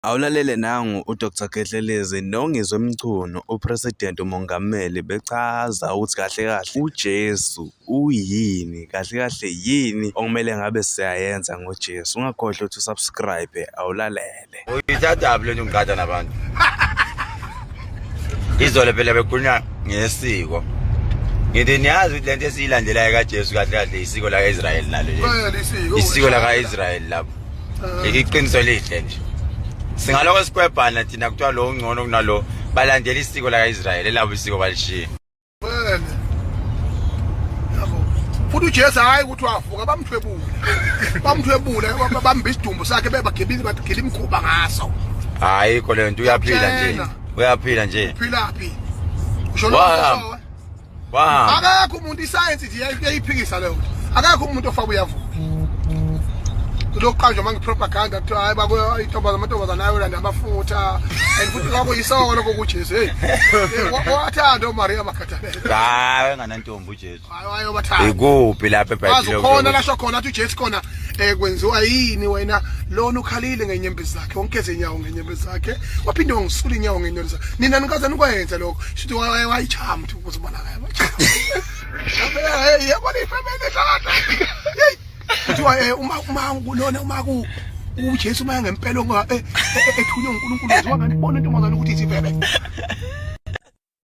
Awulalele nangu uDr Khehlelezi noNgizwe uPresident uMongameli bechaza ukuthi kahle kahle uJesu uyini, kahle kahle yini okumele ngabe siyayenza ngoJesu. Ungakhohlwa ukuthi usubscribe awulalele. Uyithatha le nto ngigada nabantu. Izolo phela bekhulunywa ngesiko. Ngithi niyazi ukuthi lento esiyilandelayo kaJesu kahle kahle isiko la Israel nalo nje. Isiko la kaIsrael lapho. Iqiniso lihle nje. Singaloko sikwebhana thina kuthiwa lo ungcono kunalo balandela isiko la Israel elabo isiko balishiya. Yabo. Futhi uJesu hayi ukuthi wavuka bamthwebule bamba isidumbu sakhe bebagebile bagela imkhuba ngaso. Hayi ko lento uyaphila nje. Philaphi. Usho lokho. Wa. Akakho umuntu iscience nje yayiphikisa leyo. Akakho umuntu ofaka uyavuka. Lokuqanjwa manje propaganda kuthiwa hayi babo intombazana nayo landa amafutha futhi kwabo yisoko lokho kuJesu hey wathanda uMaria makhathalele hayi nganantombi uJesu hayi wathanda ikuphi lapha eBhayibhelini khona lasho khona athi uJesu khona kwenziwa yini wena lona ukhalile ngenyembezi zakhe wonkeze inyawo ngenyembezi zakhe waphinde wangisula inyawo ngenyembezi zakhe nina nikaze nikwenza lokho sithi wayichama ukuthi uzibonakala hey yabona ifamily ehlakade hey kuthiwa uma uJesu manje ngempela ethunywe uNkulunkulu wezwa ngani bona intombazana ukuthi ithivele